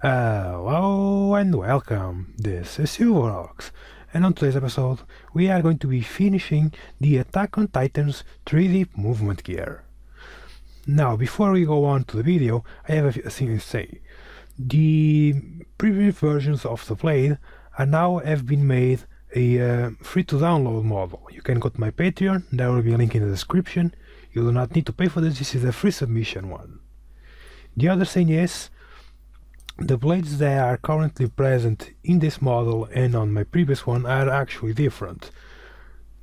Hello and welcome, this is Silverox, and on today's episode we are going to be finishing the Attack on Titan's 3D movement gear. Now, before we go on to the video, I have a thing to say. The previous versions of the blade are now have been made a free to download model. You can go to my Patreon, there will be a link in the description. You do not need to pay for this is a free submission one. The other thing is, the blades that are currently present in this model and on my previous one are actually different.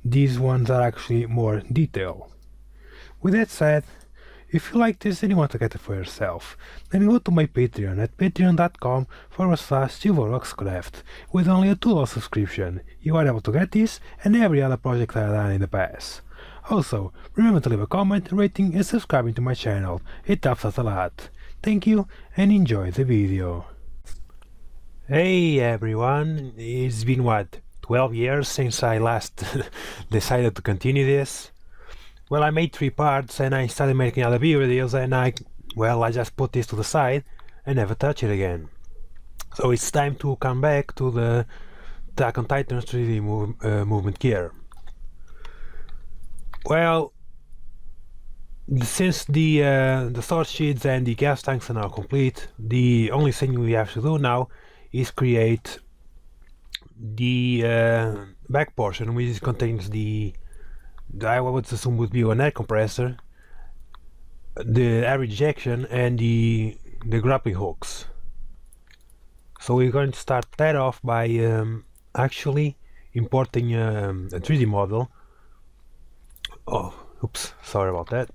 These ones are actually more detailed. With that said, if you like this and you want to get it for yourself, then go to my Patreon at patreon.com/silveroxcraft. With only a $2 subscription, you are able to get this and every other project I have done in the past. Also, remember to leave a comment, rating and subscribing to my channel, it helps us a lot. Thank you and enjoy the video. Hey everyone, it's been what, 12 years since I last decided to continue this. Well, I made 3 parts and I started making other videos and I just put this to the side and never touch it again. So it's time to come back to the Attack on Titan's 3D movement gear. Well, since the source sheets and the gas tanks are now complete, the only thing we have to do now is create the back portion, which contains the I would assume would be an air compressor, the air rejection and the grappling hooks. So we're going to start that off by actually importing a 3D model. Oh, oops, sorry about that.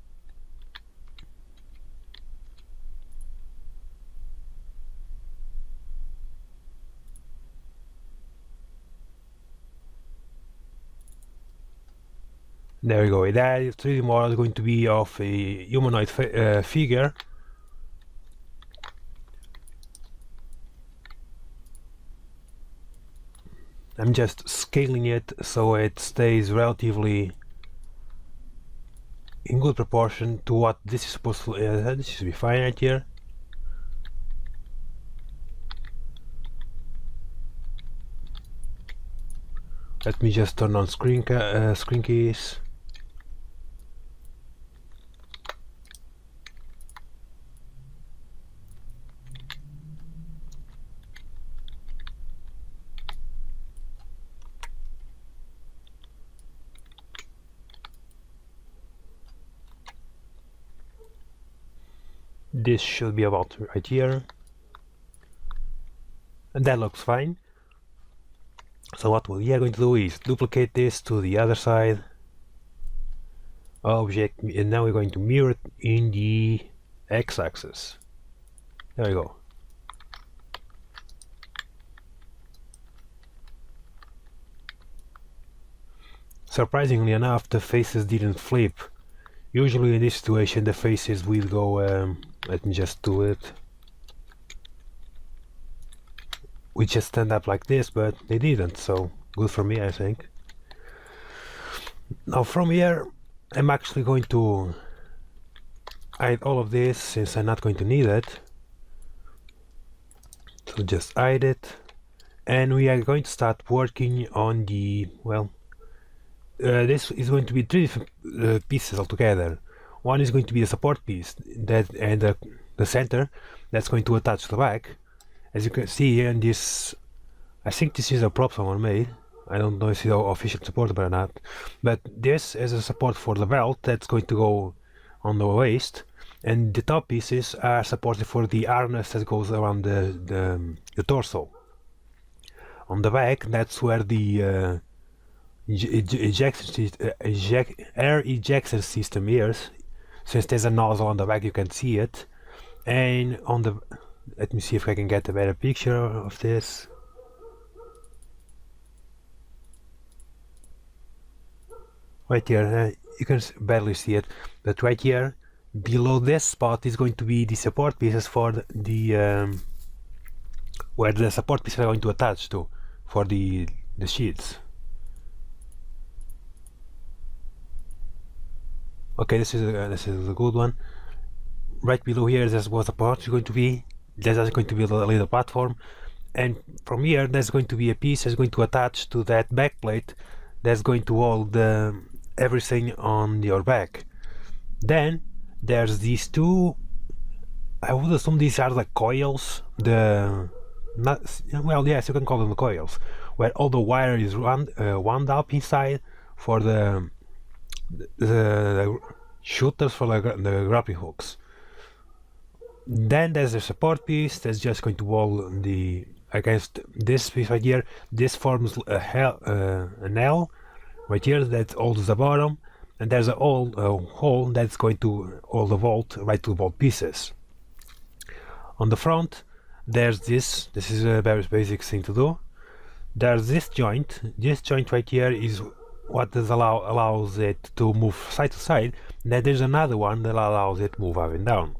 There we go. That 3D model is going to be of a humanoid figure. I'm just scaling it so it stays relatively in good proportion to what this is supposed to. This should be fine right here. Let me just turn on screen keys. This should be about right here, and that looks fine. So what we are going to do is duplicate this to the other side object, and now we're going to mirror it in the x-axis. There we go. Surprisingly enough, the faces didn't flip. Usually in this situation the faces will go, let me just do it. We just stand up like this, but they didn't, so good for me, I think. Now from here I'm actually going to hide all of this since I'm not going to need it. So just hide it, and we are going to start working on the, this is going to be 3 different pieces altogether. One is going to be a support piece that, and the center that's going to attach to the back. As you can see here in this, I think this is a prop someone made. I don't know if it's officially supported or not, but this is a support for the belt that's going to go on the waist, and the top pieces are supported for the harness that goes around the torso. On the back, that's where the air ejection system is. Since there's a nozzle on the back, you can see it. And on the, let me see if I can get a better picture of this. Right here, you can barely see it, but right here, below this spot is going to be the support pieces for the where the support pieces are going to attach to for the sheets. Okay, this is a good one. Right below here, this was the part going to be, There's just going to be a little platform, and from here there's going to be a piece that's going to attach to that back plate that's going to hold everything on your back. Then there's these two, I would assume these are the coils, well, yes, you can call them the coils, where all the wire is wound up inside for the shooters for the grappling hooks. Then there's a support piece that's just going to hold against this piece right here. This forms an L right here that holds the bottom, and there's a hole that's going to hold the bolt right to the bolt pieces. On the front there's this is a very basic thing to do. There's this joint right here is what allows it to move side to side, and then there's another one that allows it to move up and down.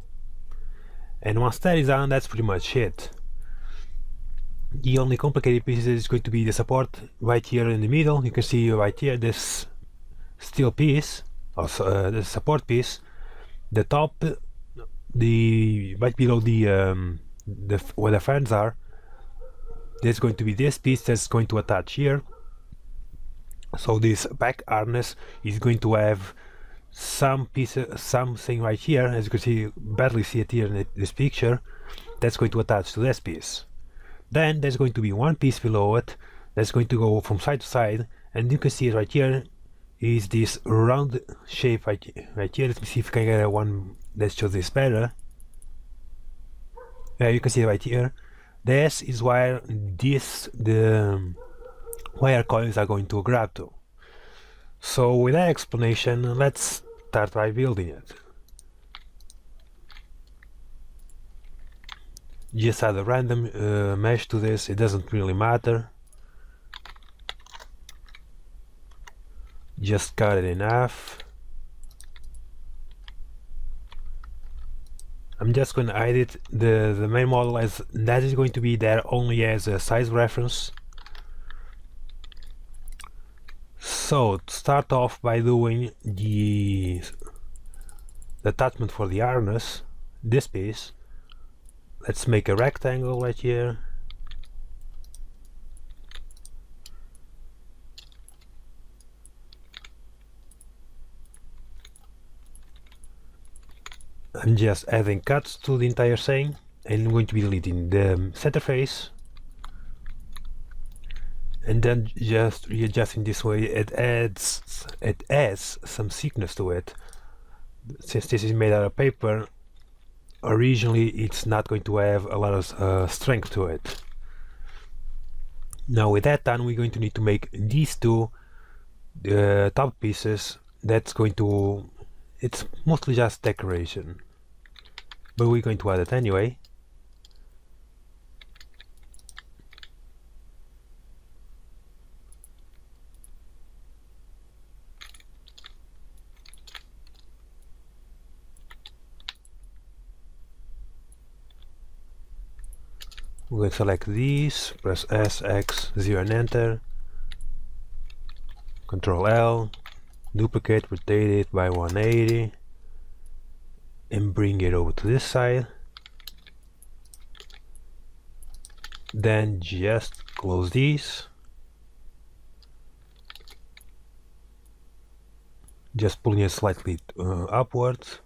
And once that is done, that's pretty much it. The only complicated piece is going to be the support right here in the middle. You can see right here this steel piece, also the support piece. The top, right below where the fans are, there's going to be this piece that's going to attach here. So this back harness is going to have something right here, as you can see, barely see it here in this picture, that's going to attach to this piece. Then there's going to be one piece below it that's going to go from side to side, and you can see it right here is this round shape right here. Let me see if I can get one that shows this better. Yeah, you can see it right here. This is where the wire coils are going to grab to. So with that explanation, let's start by building it. Just add a random mesh to this, it doesn't really matter. Just cut it in half. I'm just going to edit the main model as that is going to be there only as a size reference. So to start off by doing the attachment for the harness, this piece, let's make a rectangle right here. I'm just adding cuts to the entire thing, and I'm going to be deleting the center face, and then just readjusting this way. It adds some thickness to it. Since this is made out of paper, originally it's not going to have a lot of strength to it. Now with that done, we're going to need to make these two top pieces. That's going to, it's mostly just decoration, but we're going to add it anyway. We're going to select these, press S, X, 0 and enter, Control L, duplicate, rotate it by 180 and bring it over to this side. Then just close these, just pulling it slightly upwards.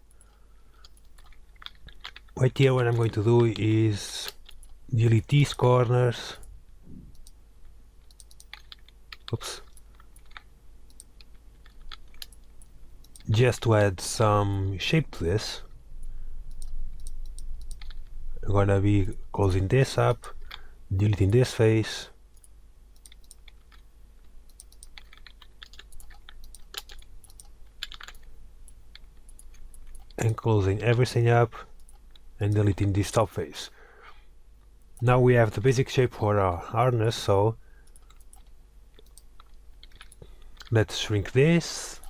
Right here what I'm going to do is delete these corners. Oops. Just to add some shape to this, I'm gonna be closing this up, deleting this face, and closing everything up and deleting this top face. Now we have the basic shape for our harness, so let's shrink this,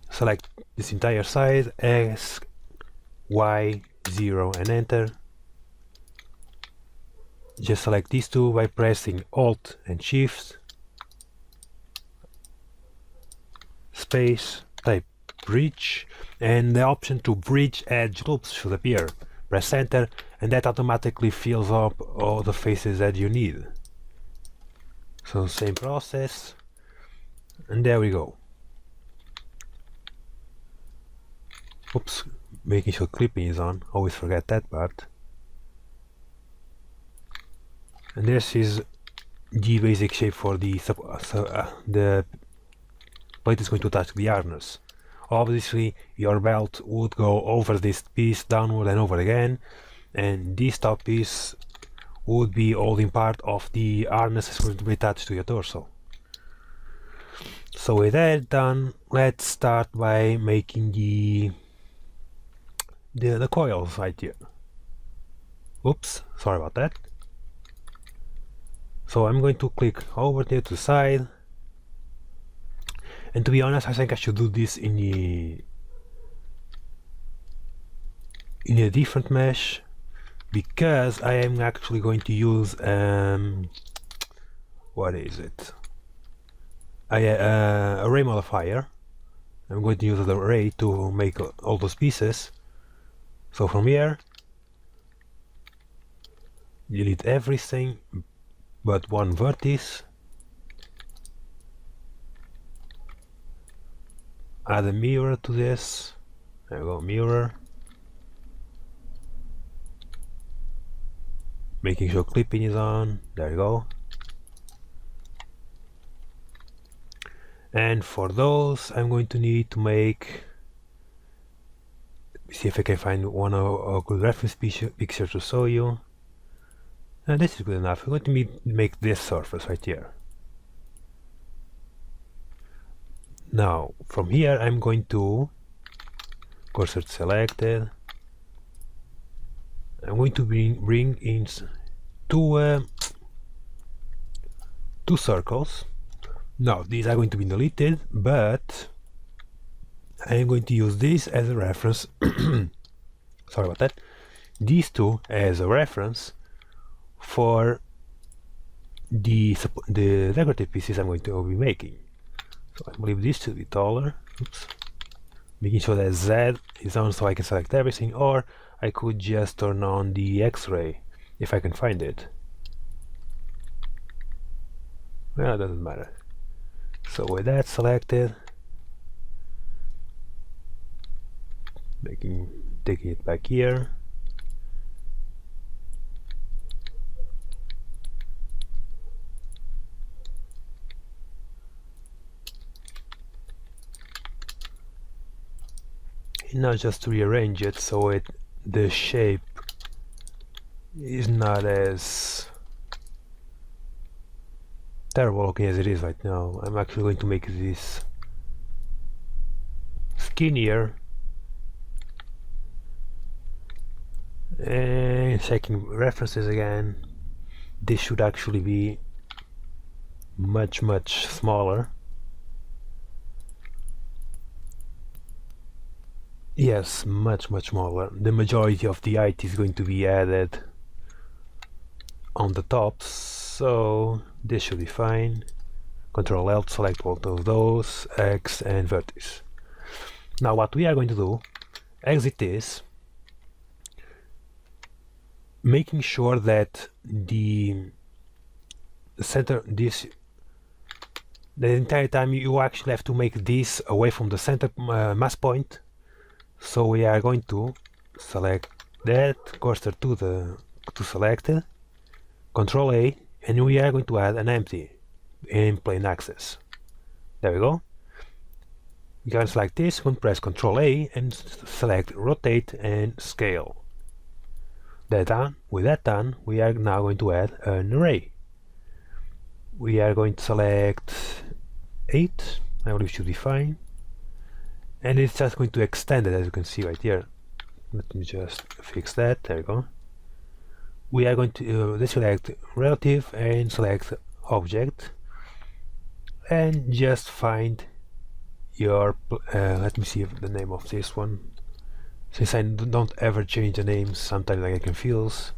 select this entire side, X, Y, 0 and enter. Just select these two by pressing Alt and Shift, space, type bridge, and the option to bridge edge loops should appear. Press enter, and that automatically fills up all the faces that you need. So same process, and there we go. Oops, making sure clipping is on, always forget that part. And this is the basic shape for the plate is going to touch the harness. Obviously your belt would go over this piece downward and over again, and this top piece would be holding part of the harness that's going to be attached to your torso. So with that done, let's start by making the coils right here. Oops, sorry about that. So I'm going to click over there to the side, and to be honest, I think I should do this in a different mesh, because I am actually going to use what is it? Array modifier. I'm going to use the array to make all those pieces. So from here, delete everything but one vertex. Add a mirror to this. There we go, mirror. Making sure clipping is on. There you go. And for those, I'm going to need to make. Let me see if I can find a good reference picture to show you. And this is good enough. I'm going to make this surface right here. Now, from here, I'm going to cursor selected. I'm going to bring in two circles. Now, these are going to be deleted, but I am going to use this as a reference. Sorry about that. These two as a reference for the decorative pieces I'm going to be making. So I believe this should be taller. Oops. Making sure that Z is on so I can select everything, or I could just turn on the X-ray if I can find it. Well, it doesn't matter. So with that selected, taking it back here. And now just to rearrange it so the shape is not as terrible looking as it is right now. I'm actually going to make this skinnier, and checking references again, this should actually be much smaller. Yes, much smaller. The majority of the height is going to be added on the top, so this should be fine. Control L to select both of those, X and vertex. Now what we are going to do, exit this, making sure that the entire time you actually have to make this away from the center mass point. So we are going to select that, cursor to selected, Control A, and we are going to add an empty in plain axis. There we go. You can select this, we press Control A and select rotate and scale. That done. With that done, we are now going to add an array. We are going to select 8, I believe should be fine. And it's just going to extend it, as you can see right here. Let me just fix that. There we go. We are going to deselect relative and select object, and just find your let me see the name of this one, since I don't ever change the names, sometimes I get confused.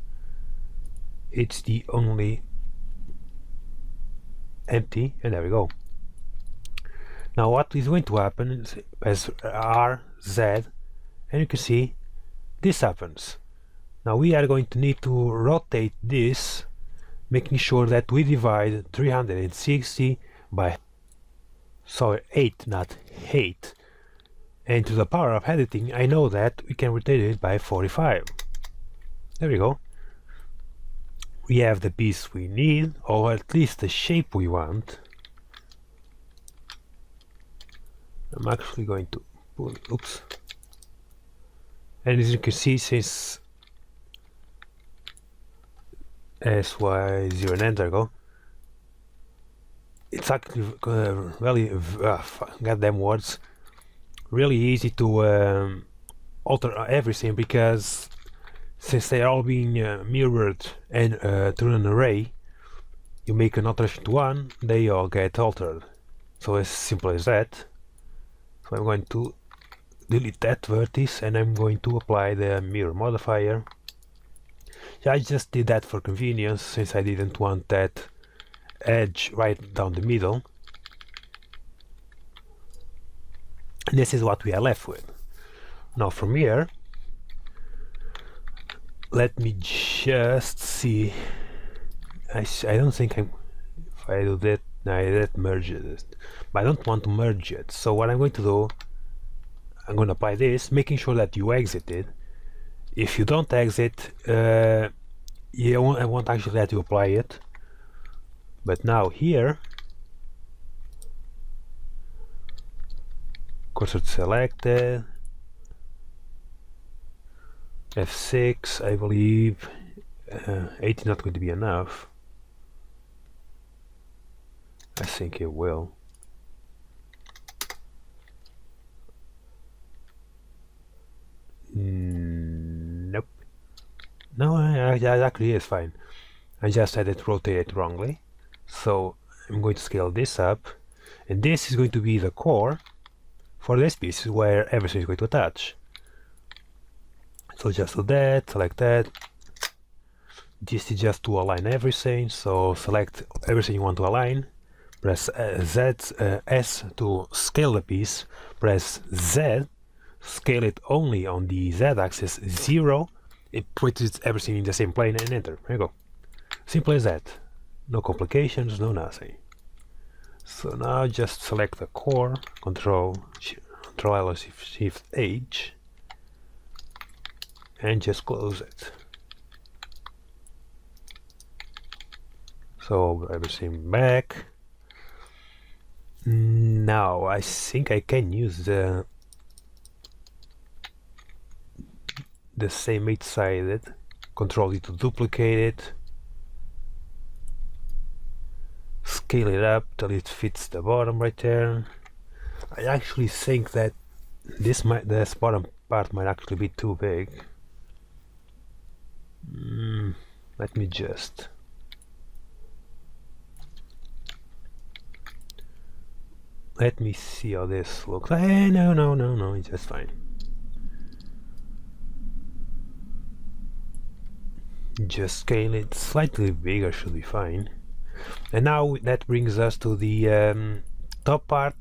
It's the only empty, and there we go. Now what is going to happen is as R, Z, and you can see this happens. Now we are going to need to rotate this, making sure that we divide 360 by 8, not 8. And to the power of editing, I know that we can rotate it by 45. There we go. We have the piece we need, or at least the shape we want. I'm actually going to pull, oops. And as you can see, since SY0 and enter go, it's actually really, goddamn words, really easy to alter everything, because since they are all being mirrored and through an array, you make an alteration to one, they all get altered. So as simple as that. So I'm going to delete that vertex and I'm going to apply the mirror modifier. Yeah, I just did that for convenience, since I didn't want that edge right down the middle. And this is what we are left with. Now from here, let me just see. I don't think if I do that, that merges it, but I don't want to merge it. So what I'm going to do, I'm going to apply this, making sure that you exit it. If you don't exit, I won't actually let you apply it. But now here, cursor selected, F6, I believe 8 is not going to be enough. I think it will. Nope. No, that actually is fine. I just had it rotated wrongly. So I'm going to scale this up, and this is going to be the core for this piece where everything is going to attach. So just do that, select that. This is just to align everything, so select everything you want to align. Press S to scale the piece, press Z, scale it only on the Z axis 0, it puts everything in the same plane, and enter. There you go. Simple as that. No complications, no nothing. So now just select the core, Control L, Shift H, and just close it. So everything back. Now I think I can use the same 8-sided, Control D to duplicate it, scale it up till it fits the bottom right there. I actually think that this bottom part might actually be too big. Let me just see how this looks. No, it's just fine. Just scale it slightly bigger, should be fine. And now that brings us to the top part.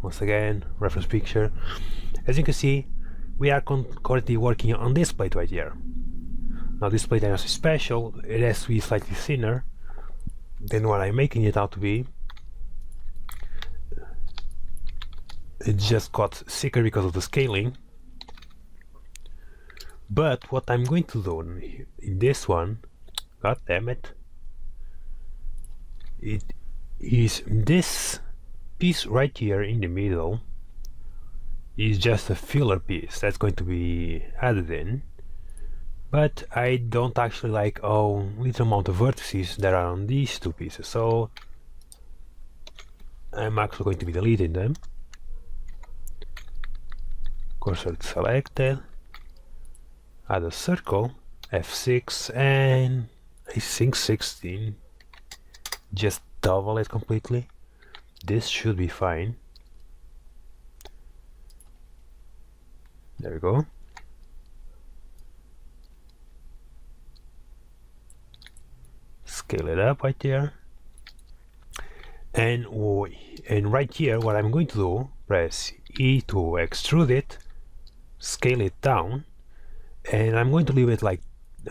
Once again, reference picture. As you can see, we are currently working on this plate right here. Now this plate is special, it has to be slightly thinner than what I'm making it out to be. It just got thicker because of the scaling. But what I'm going to do in this one, god damn it, it is this piece right here in the middle is just a filler piece that's going to be added in. But I don't actually like how little amount of vertices there are on these two pieces, so I'm actually going to be deleting them. Cursor selected, add a circle, F6, and I think 16. Just double it completely. This should be fine. There we go. Scale it up right there. And And right here, what I'm going to do, press E to extrude it, scale it down, and I'm going to leave it like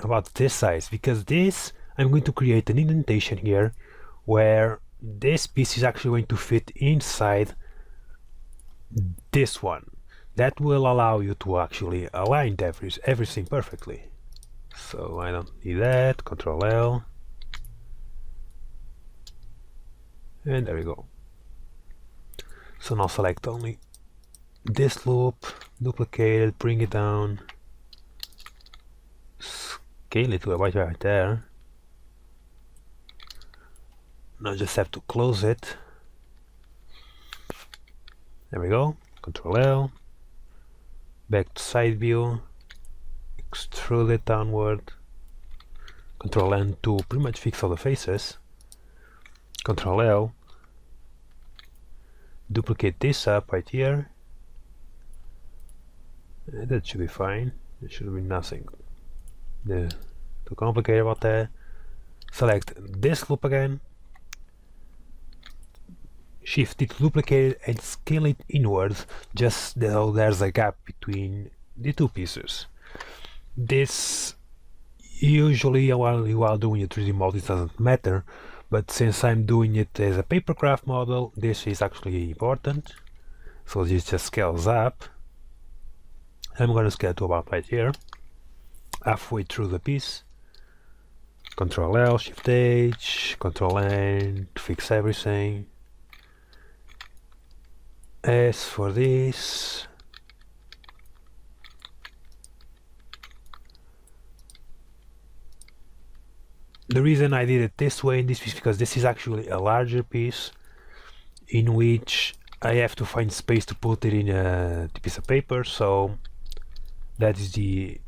about this size, because this, I'm going to create an indentation here where this piece is actually going to fit inside this one. That will allow you to actually align everything perfectly. So I don't need that, Control L, and there we go. So now select only this loop, duplicate it, bring it down, scale it to about right there. Now just have to close it. There we go, Control L, back to side view, extrude it downward, Control N to pretty much fix all the faces, Control L, duplicate this up right here. That should be fine. There should be nothing too complicated about that. Select this loop again, shift it, duplicate it, and scale it inwards, just so there's a gap between the two pieces. This usually while you are doing a 3D model it doesn't matter, but since I'm doing it as a papercraft model, this is actually important. So this just scales up. I'm going to scale to about right here, halfway through the piece. Control L, Shift H, Control N to fix everything. As for this, the reason I did it this way in this piece because this is actually a larger piece in which I have to find space to put it in a piece of paper, so that is the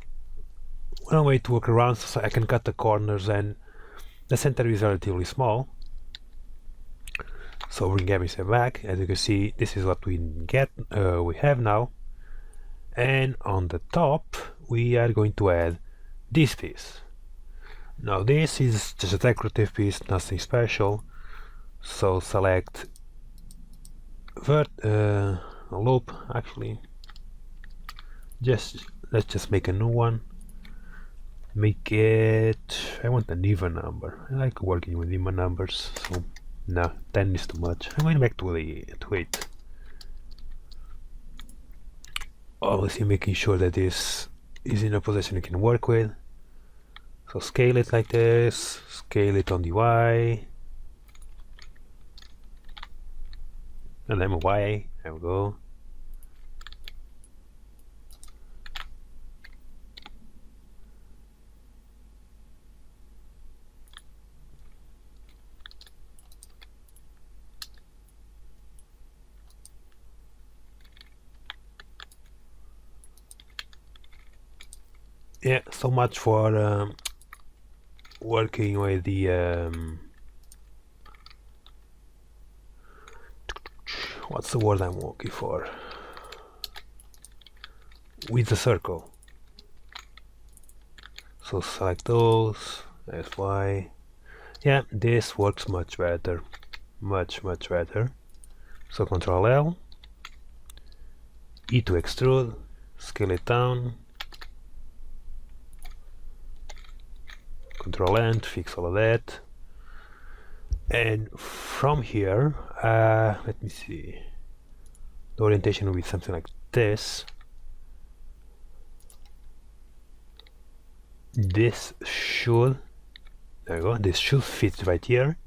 one way to work around, so I can cut the corners, and the center is relatively small. So bring everything back. As you can see, this is what we have now, and on the top we are going to add this piece. Now this is just a decorative piece, nothing special, so select a loop. Actually, let's just make a new one. Make it, I want an even number. I like working with even numbers, so no, 10 is too much. I'm going back to 8. Obviously making sure that this is in a position you can work with. So scale it like this, scale it on the Y, and then Y, there we go. Yeah, so much for working with the what's the word I'm looking for? With the circle. So select those, SY. Yeah, this works much better. Much better. So Control L, E to extrude, scale it down, Control N to fix all of that, and from here, let me see, the orientation will be something like this. This should, there you go, this should fit right here.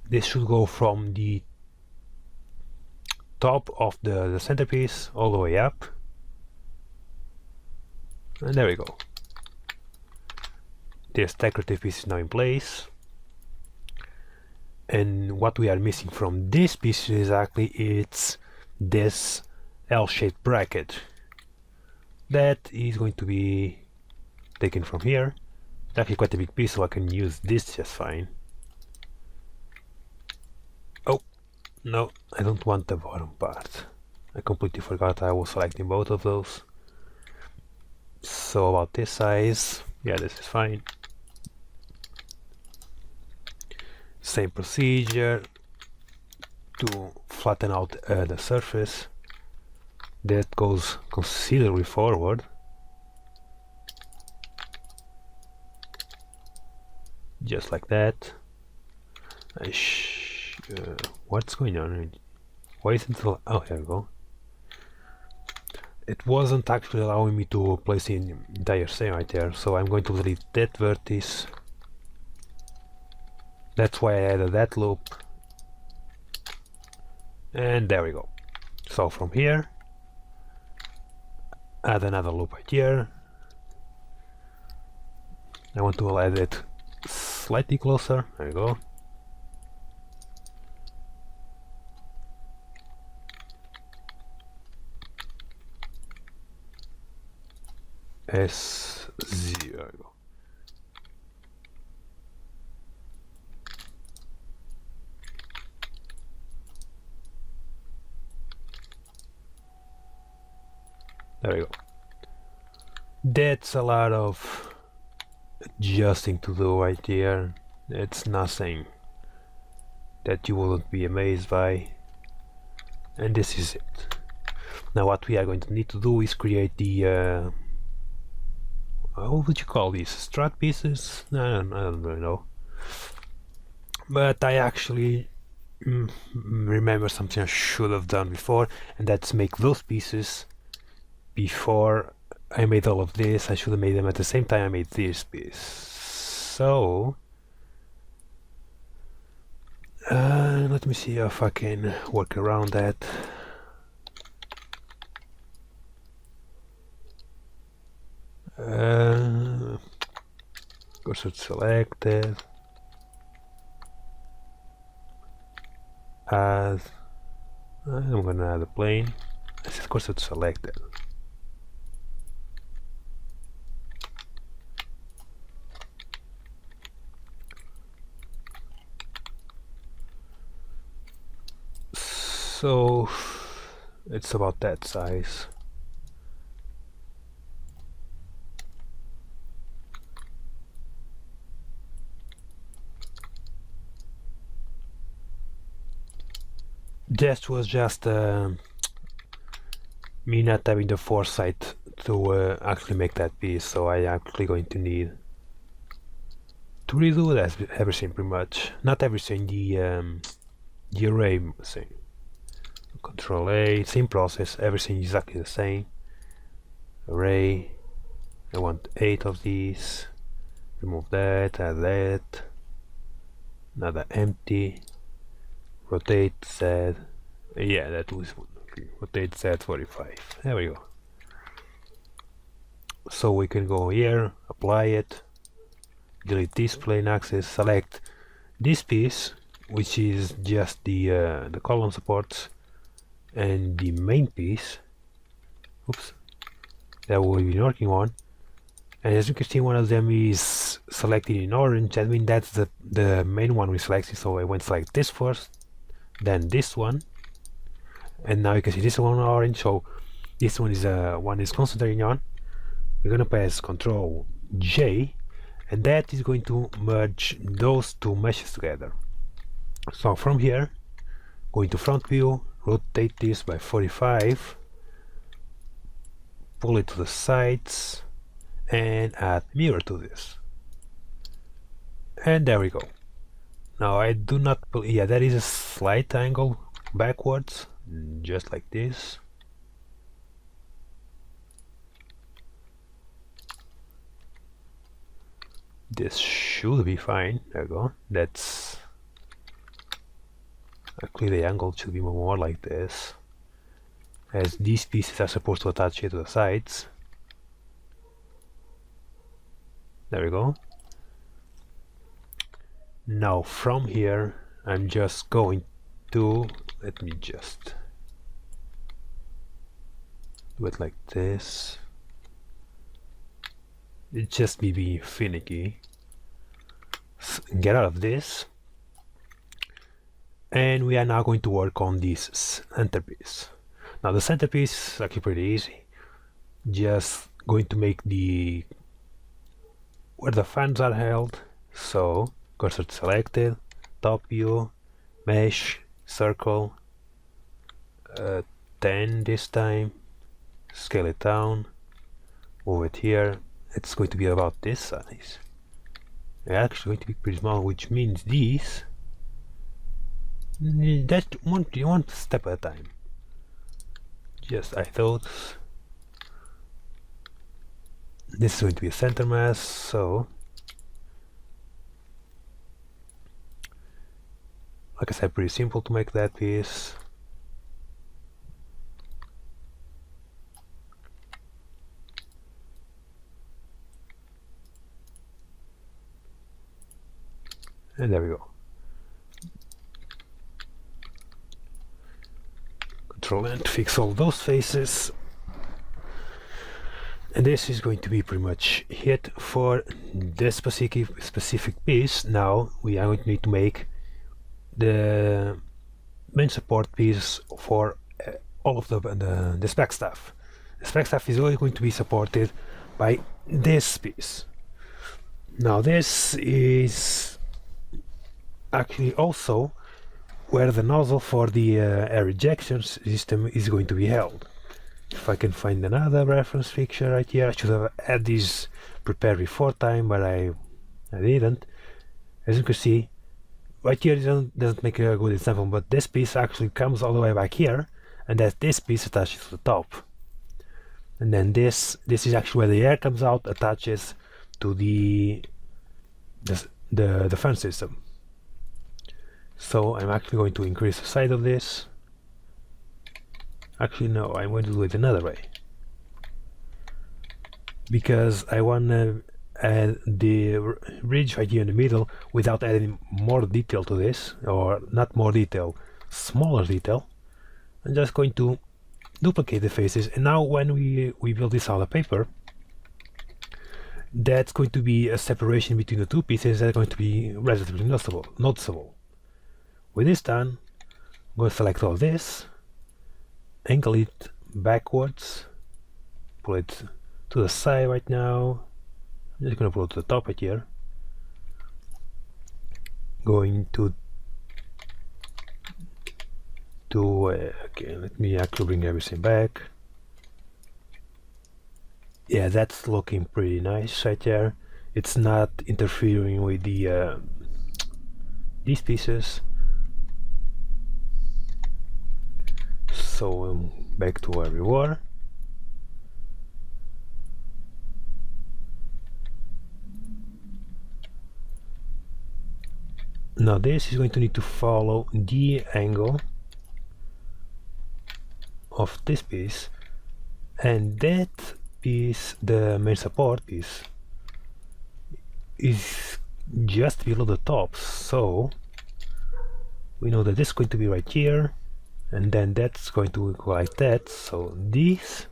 This should go from the top of the centerpiece all the way up, and there we go. This decorative piece is now in place, and what we are missing from this piece exactly it's this L-shaped bracket that is going to be taken from here. It's actually quite a big piece, so I can use this just fine. Oh no, I don't want the bottom part. I completely forgot I was selecting both of those. So about this size, yeah, this is fine. Same procedure, to flatten out the surface. That goes considerably forward. Just like that. What's going on? Why isn't it? Oh, here we go. It wasn't actually allowing me to place the entire scene right there, so I'm going to delete that vertex. That's why I added that loop. And there we go. So from here, add another loop right here. I want to add it slightly closer. There we go. S0. There we go. There we go. That's a lot of adjusting to do right here. It's nothing that you wouldn't be amazed by. And this is it. Now what we are going to need to do is create the what would you call these? Strut pieces? I don't really know. But I actually remember something I should have done before, and that's make those pieces before I made all of this. I should have made them at the same time I made this piece. So let me see if I can work around that. Cursor selected. Add. I'm gonna add a plane. I said cursor selected. So it's about that size. That was just me not having the foresight to actually make that piece, so I actually going to need to redo that everything pretty much. Not everything, the array thing. Control A, same process, everything exactly the same. Array, I want 8 of these. Remove that, add that. Another empty. Rotate Z. Yeah, that was okay. Rotate Z 45. There we go. So we can go here, apply it, delete this plane axis, select this piece, which is just the column supports, and the main piece. Oops, that we've been working on. And as you can see, one of them is selected in orange. I mean that's the main one we selected. So I went select this first, then this one, and now you can see this one orange. So this one is concentrating on. We're gonna press Ctrl J, and that is going to merge those two meshes together. So from here, going to front view, rotate this by 45, pull it to the sides, and add mirror to this. And there we go. Now I do not, yeah, that is a slight angle backwards, just like this. This should be fine. There we go. That's actually the angle should be more like this, as these pieces are supposed to attach here to the sides. There we go. Now from here I'm just going to, let me just do it like this. It's just me being finicky. Get out of this, and we are now going to work on this centerpiece. Now the centerpiece is actually pretty easy. Just going to make the where the fans are held. So cursor selected, top view, mesh, circle, 10 this time, scale it down, move it here. It's going to be about this size. It's actually going to be pretty small, which means these, that one step at a time. Just I thought this is going to be a center mass, so like I said, pretty simple to make that piece. And there we go. Control N to fix all those faces. And this is going to be pretty much it for this specific piece. Now we are going to need to make the main support piece for all of the spec stuff. The spec stuff is always going to be supported by this piece. Now this is actually also where the nozzle for the air rejection system is going to be held. If I can find another reference picture right here, I should have had this prepared before time, but I didn't. As you can see, right here doesn't make a good example, but this piece actually comes all the way back here, and that this piece attaches to the top. And then this is actually where the air comes out, attaches to the fan system. So I'm actually going to increase the size of this. Actually no, I'm going to do it another way, because I want to add the ridge right here in the middle without adding more detail to this, or not more detail, smaller detail. I'm just going to duplicate the faces, and now when we build this out of paper, that's going to be a separation between the two pieces that's going to be relatively noticeable. With this done, I'm going to select all this, angle it backwards, pull it to the side right now. I'm just going to pull it to the top right here. Going to okay, let me actually bring everything back. Yeah, that's looking pretty nice right there. It's not interfering with the these pieces. So back to where we were. Now this is going to need to follow the angle of this piece, and that piece, the main support piece, is just below the top, so we know that this is going to be right here, and then that's going to look like that. So this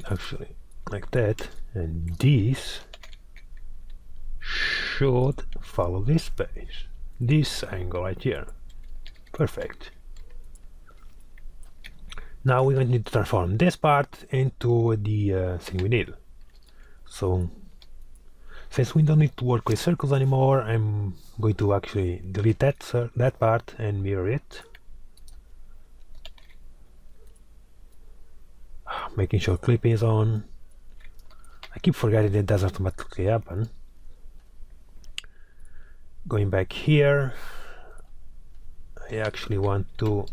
actually like that, and this should follow this page, this angle right here. Perfect. Now we're going to need to transform this part into the thing we need. So since we don't need to work with circles anymore, I'm going to actually delete that part and mirror it. Making sure clipping is on. I keep forgetting it does automatically happen. Going back here, I actually want to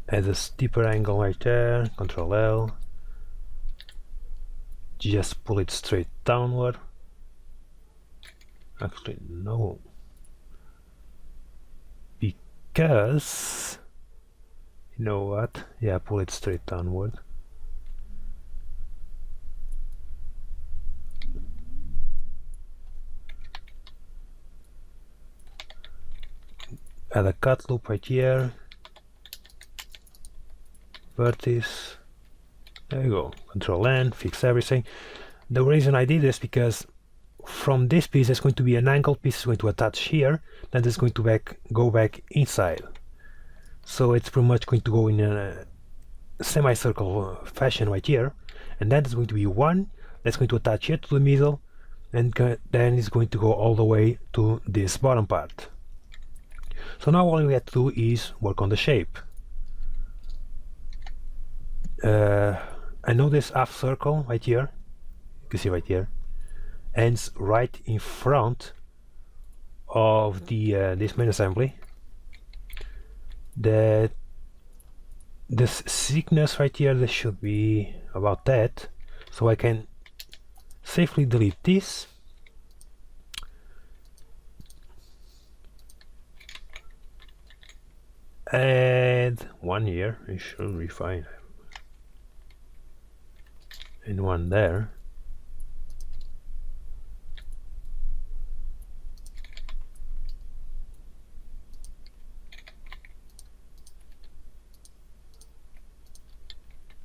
add a steeper angle right there. Control L. Just pull it straight downward. Actually no, because you know what, yeah, pull it straight downward. Add a cut loop right here, vertex, there you go. Control N, fix everything. The reason I did this because from this piece there's going to be an angled piece is going to attach here, then it's going to go back inside. So it's pretty much going to go in a semicircle fashion right here, and then there's going to be one that's going to attach here to the middle, and then it's going to go all the way to this bottom part. So now all we have to do is work on the shape. I know this half circle right here, you can see right here, ends right in front of the this main assembly. This thickness right here, this should be about that, so I can safely delete this. Add one here, it should be fine, and one there.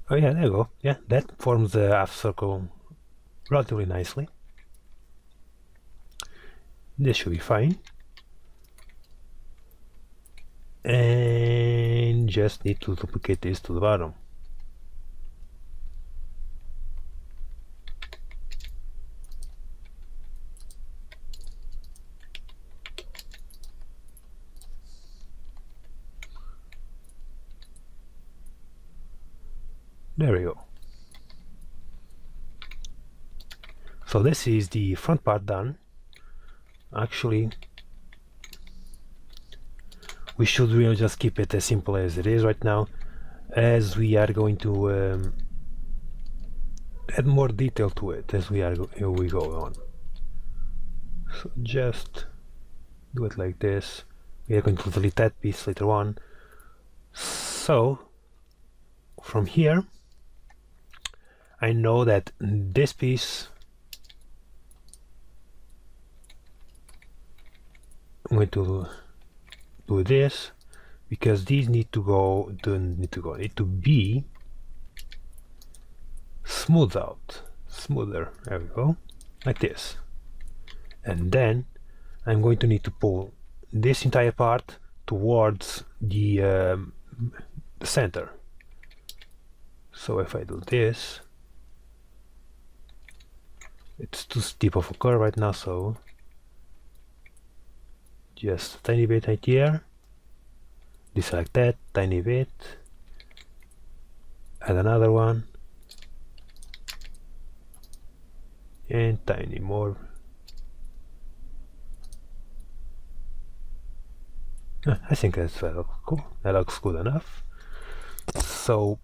Oh yeah, there you go. Yeah, that forms the half circle relatively nicely. This should be fine. And just need to duplicate this to the bottom. There we go. So this is the front part done. Actually, we should really just keep it as simple as it is right now, as we are going to add more detail to it as we go on. So just do it like this. We are going to delete that piece later on. So from here, I know that this piece, I'm going to do this because these need to be smoothed out, smoother. There we go, like this. And then I'm going to need to pull this entire part towards the center. So if I do this, it's too steep of a curve right now, so just a tiny bit right here, deselect that, tiny bit, add another one, and tiny more. I think that's cool. That looks good enough. So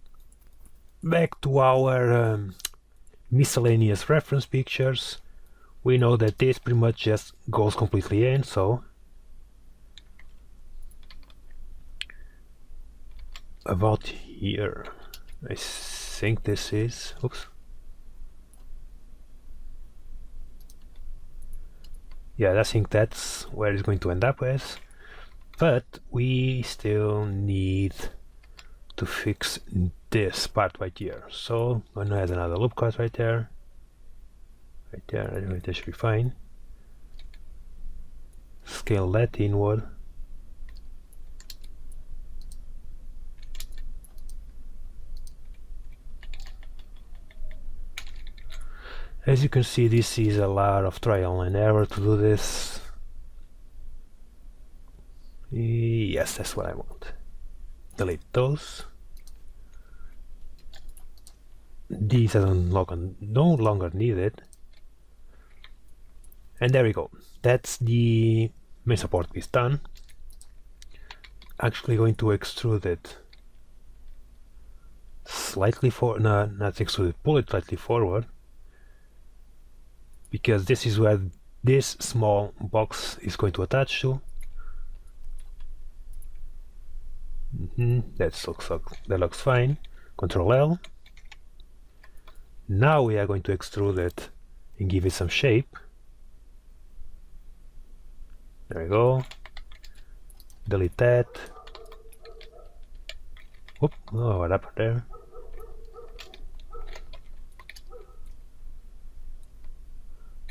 back to our miscellaneous reference pictures. We know that this pretty much just goes completely in, so about here, I think this is, oops, yeah, I think that's where it's going to end up with, but we still need to fix this part right here. So I'm gonna add another loop cut right there, I think that should be fine. Scale that inward. As you can see, this is a lot of trial and error to do this. Yes, that's what I want. Delete those. These are no longer needed. And there we go. That's the main support piece done. Actually going to extrude it slightly forward, no, not extrude it, pull it slightly forward, because this is where this small box is going to attach to. That looks fine. Control L. Now we are going to extrude it and give it some shape. There we go. Delete that. Whoop, oh, what happened there?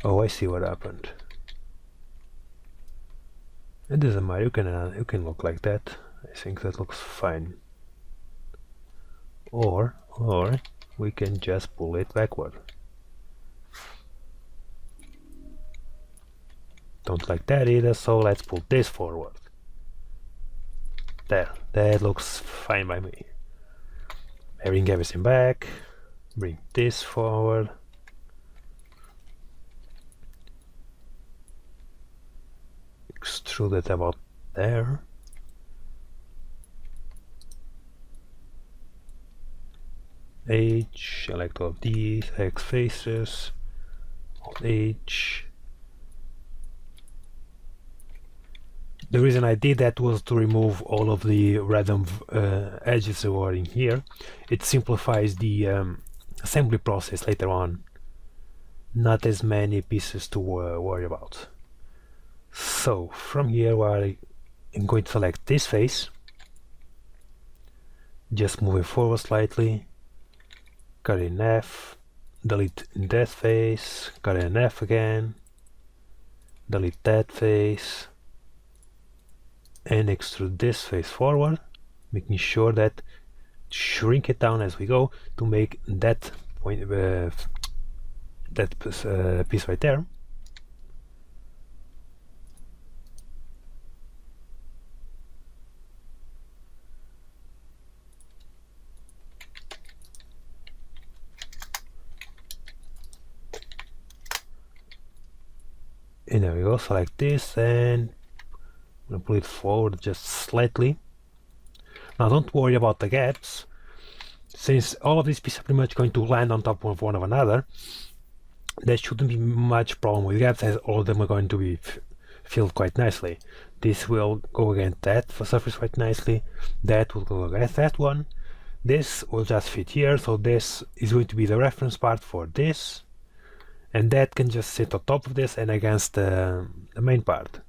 Oh, I see what happened. It doesn't matter, you can look like that. I think that looks fine. Or we can just pull it backward. don't like that either, so let's pull this forward. There, that looks fine by me. I bring everything back, bring this forward. Extrude it about there. H, select all of these, X faces, Alt H. The reason I did that was to remove all of the random edges that were in here. It simplifies the assembly process later on. Not as many pieces to worry about. So from here, I'm going to select this face, just move it forward slightly, cut it in F, delete that face, cut it in F again, delete that face, and extrude this face forward, making sure that shrink it down as we go to make that point, piece right there. And there we go, select this and I'm gonna pull it forward just slightly. Now don't worry about the gaps, since all of these pieces are pretty much going to land on top of one another. There shouldn't be much problem with gaps, as all of them are going to be filled quite nicely. This will go against that surface quite nicely, that will go against that one, this will just fit here, so this is going to be the reference part for this, and that can just sit on top of this and against the main part.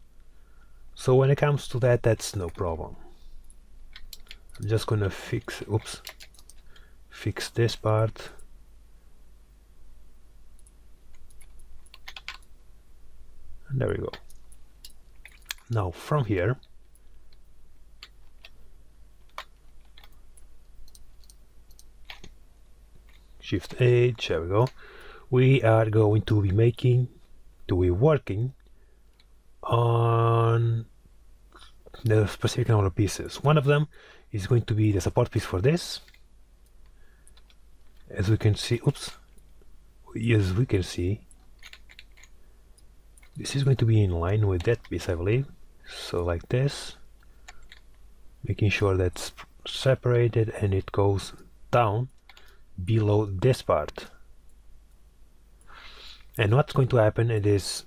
So when it comes to that, that's no problem. I'm just gonna fix this part. And there we go. Now from here, Shift H, there we go. We are going to be working on the specific number of pieces. One of them is going to be the support piece for this. As we can see, this is going to be in line with that piece, I believe. So like this, making sure that's separated and it goes down below this part. And what's going to happen, it is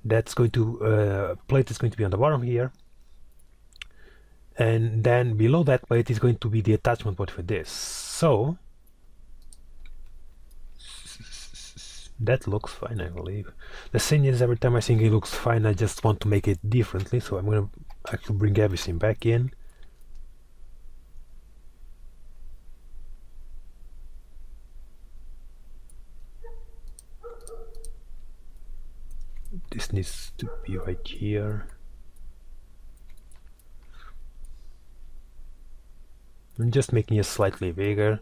that's going to plate is going to be on the bottom here, and then below that plate is going to be the attachment point for this. So that looks fine, I believe. The thing is, every time I think it looks fine, I just want to make it differently, so I'm gonna actually bring everything back in. This needs to be right here. I'm just making it slightly bigger.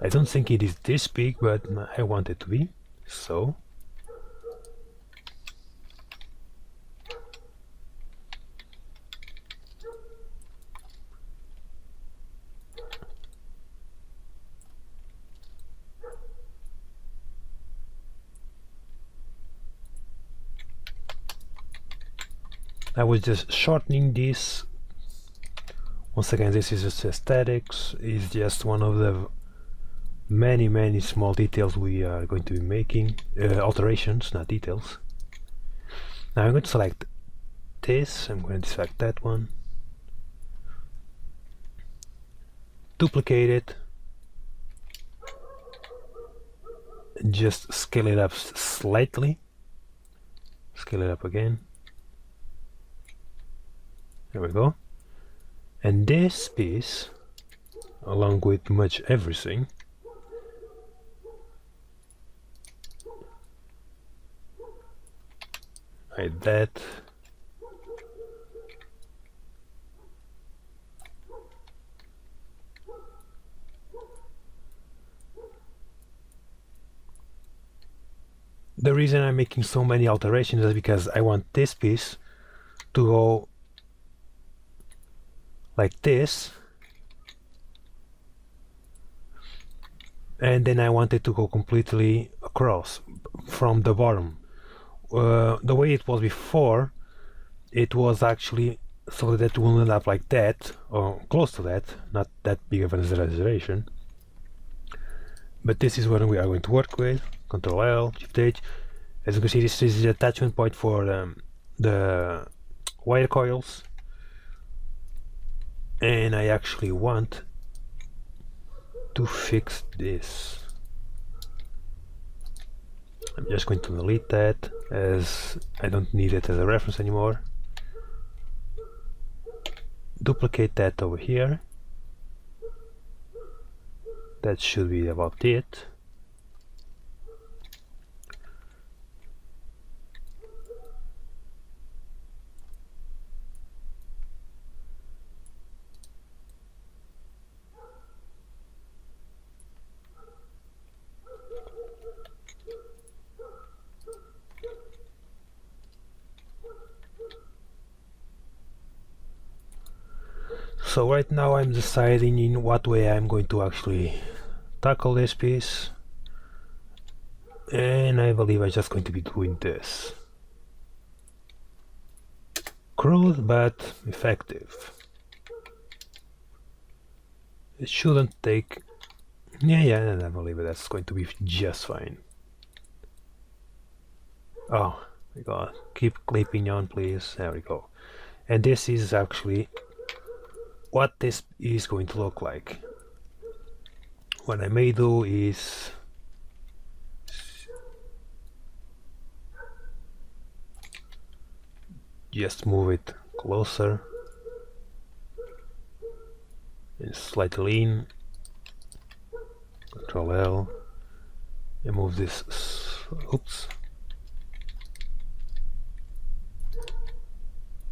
I don't think it is this big, but I want it to be, so. I was just shortening this. Once again, this is just aesthetics. It's just one of the many small details we are going to be making. Alterations, not details. Now I'm going to select this. I'm going to select that one. Duplicate it. And just scale it up slightly. Scale it up again. There we go. And this piece, along with much everything, like that. The reason I'm making so many alterations is because I want this piece to go like this, and then I want it to go completely across from the bottom. The way it was before, it was actually so that it will end up like that, or close to that, not that big of an exaggeration. But this is what we are going to work with. Control L, Shift H. As you can see, this is the attachment point for the wire coils, and I actually want to fix this. I'm just going to delete that, as I don't need it as a reference anymore. Duplicate that over here. That should be about it. So right now I'm deciding in what way I'm going to actually tackle this piece, and I believe I'm just going to be doing this. Crude but effective. It shouldn't take... yeah, I believe that's going to be just fine. Oh my god, keep clipping on please, there we go. And this is actually what this is going to look like. What I may do is just move it closer and slightly in. Control L and move this, oops,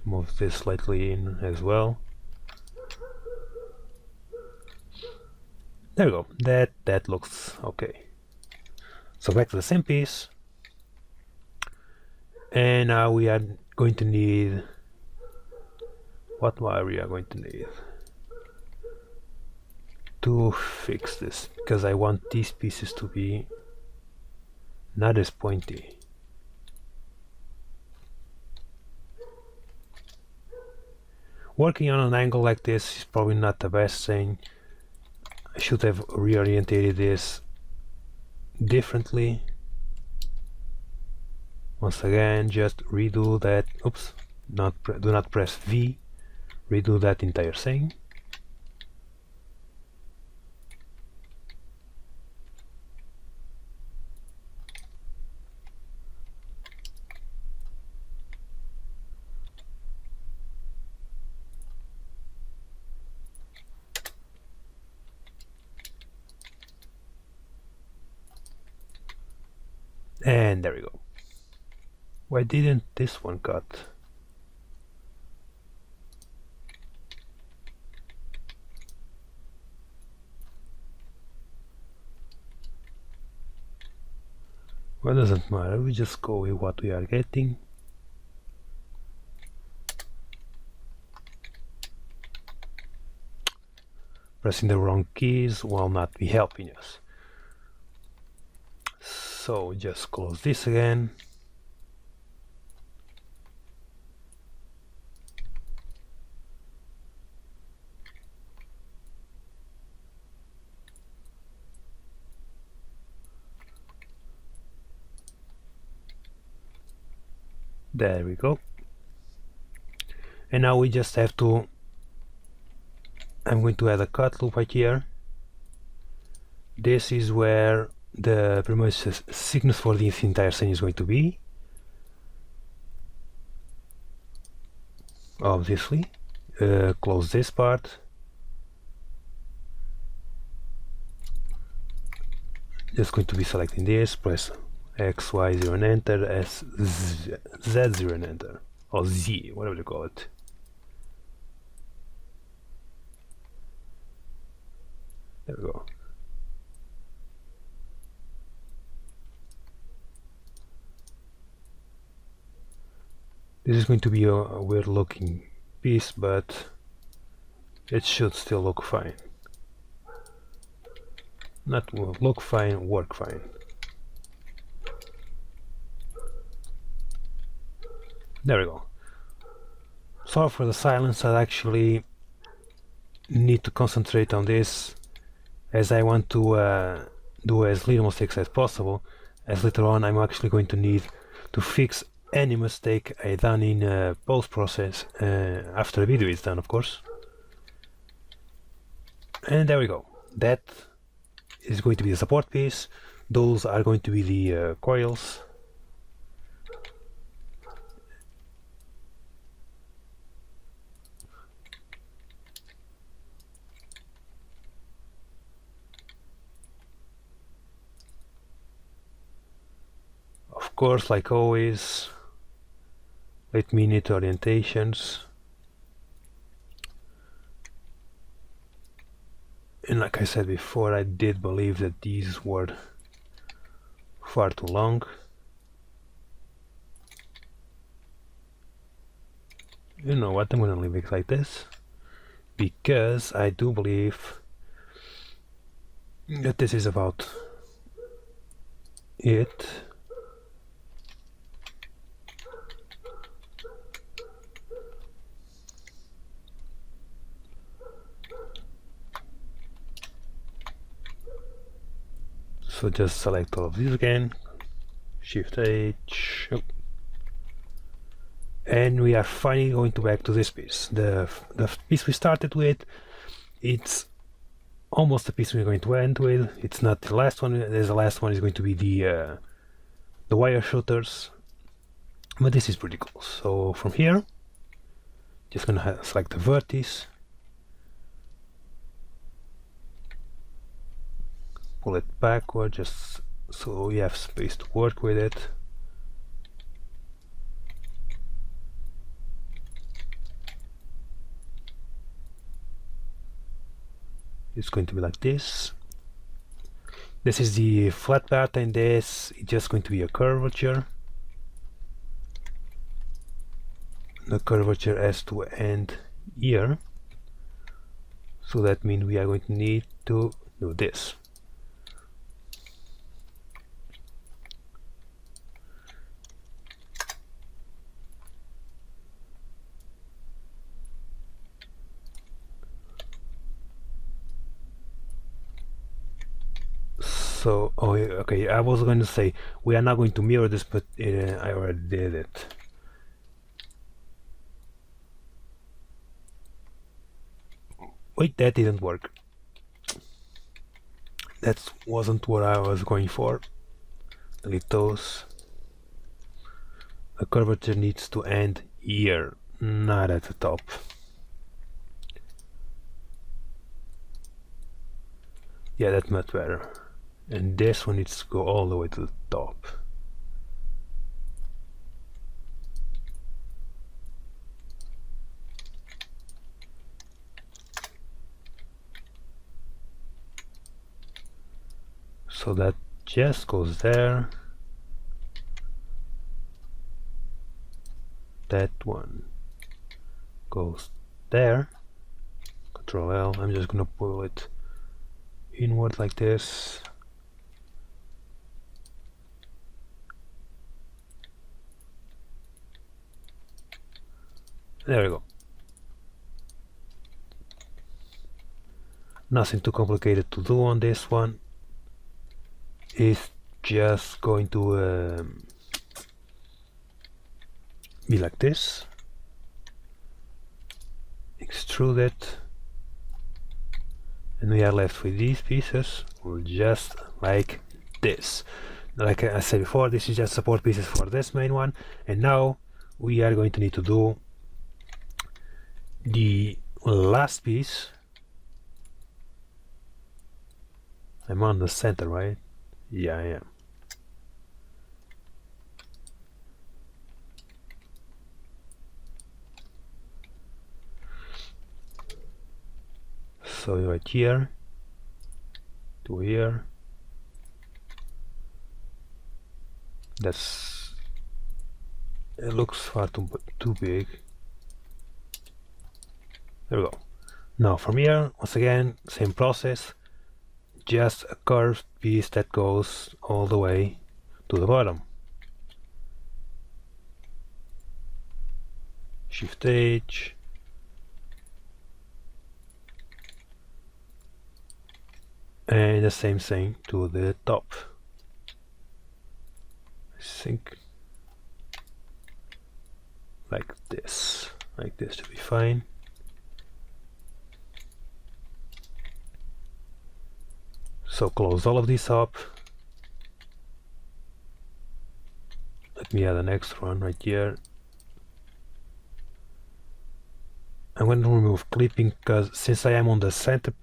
move this slightly in as well. There we go, that looks okay. So back to the same piece, and now we are going to need, what wire we are going to need to fix this, because I want these pieces to be not as pointy. Working on an angle like this is probably not the best thing. I should have reorientated this differently. Once again, just redo that. Oops, do not press V. Redo that entire thing. And there we go. Why didn't this one cut? Well, doesn't matter, we just go with what we are getting. Pressing the wrong keys will not be helping us. So just close this again. There we go. And now we just have to, I'm going to add a cut loop right here. This is where the pretty much thickness for this entire thing is going to be. Obviously, close this part. Just going to be selecting this, press X, Y, 0 and enter, S, Z, Z, 0 and enter, or Z, whatever you call it. There we go. This is going to be a weird looking piece, but it should still look fine. Not look fine, work fine. There we go. Sorry for the silence, I actually need to concentrate on this, as I want to do as little mistakes as possible, as later on I'm actually going to need to fix any mistake I done in post-process after the video is done, of course. And there we go. That is going to be the support piece. Those are going to be the coils. Of course, like always, let me knit orientations. And like I said before, I did believe that these were far too long. You know what, I'm gonna leave it like this, because I do believe that this is about it. So just select all of these again, Shift H, and we are finally going to back to this piece. The piece we started with, it's almost the piece we're going to end with. It's not the last one, as the last one is going to be the wire shooters, but this is pretty cool. So from here, just gonna select the vertex, pull it backward just so we have space to work with it. It's going to be like this. This is the flat part, and this is just going to be a curvature. The curvature has to end here, so that means we are going to need to do this. So, oh, okay, I was going to say we are not going to mirror this, but I already did it. Wait, that didn't work. That wasn't what I was going for. Delete those. The curvature needs to end here, not at the top. Yeah, that's much better. And this one needs to go all the way to the top. So that just goes there. That one goes there. Control L. I'm just gonna pull it inward like this. There we go. Nothing too complicated to do on this one. It's just going to be like this. Extrude it. And we are left with these pieces, just like this. Like I said before, this is just support pieces for this main one. And now we are going to need to do the last piece. I'm on the center, right? Yeah, I am. So right here to here. It looks far too big. There we go. Now from here, once again, same process, just a curved piece that goes all the way to the bottom. Shift H, and the same thing to the top. I think like this should be fine. So close all of this up. Let me add the next one right here. I'm going to remove clipping because since I am on the center,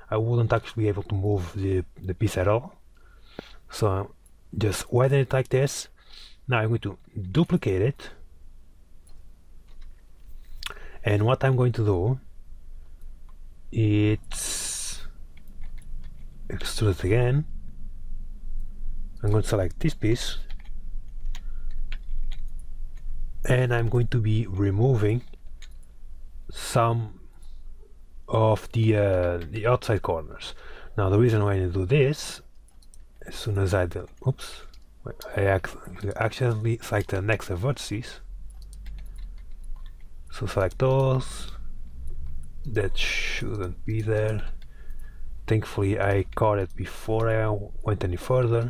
I wouldn't actually be able to move the piece at all. So I'm just widen it like this. Now I'm going to duplicate it, and what I'm going to do is extrude it again. I'm going to select this piece, and I'm going to be removing some of the outside corners. Now the reason why I do this, as soon as I do, oops, I accidentally select the next vertices. So select those. That shouldn't be there. Thankfully I caught it before I went any further.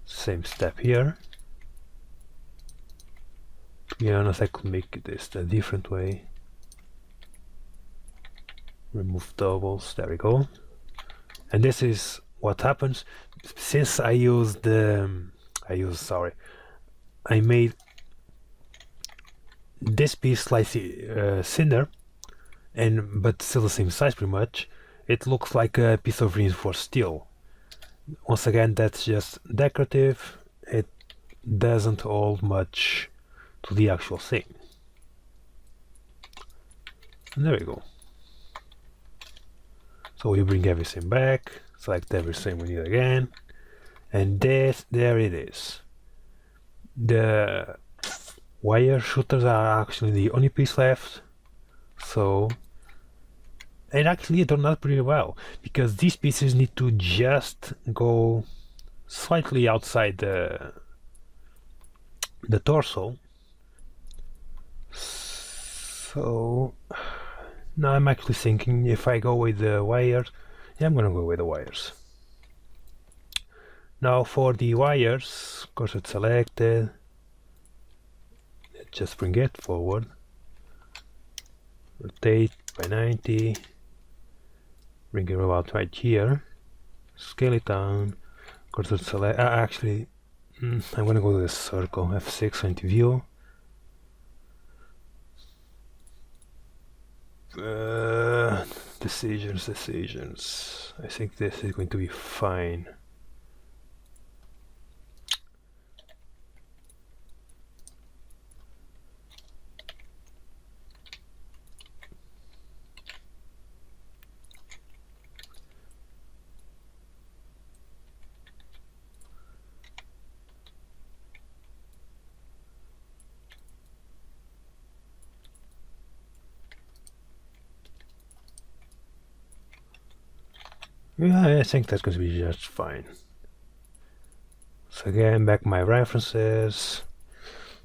Same step here. To be honest, I could make this a different way. Remove doubles, there we go. And this is what happens since I made this piece slightly thinner, but still the same size pretty much. It looks like a piece of reinforced steel. Once again, that's just decorative. It doesn't hold much to the actual thing. And there we go. So we bring everything back, select everything we need again, and there it is. The wire shooters are actually the only piece left. So, and actually it turned out pretty well, because these pieces need to just go slightly outside the torso. So now I'm actually thinking if I go with the wires, yeah, I'm gonna go with the wires. Now for the wires, of course it's selected. Let's just bring it forward. Rotate by 90. Bring it about right here. Scale it down. Of course it's select. Actually, I'm gonna go to this circle. F6 into view. Decisions. I think this is going to be fine. Yeah, I think that's going to be just fine. So again, back my references,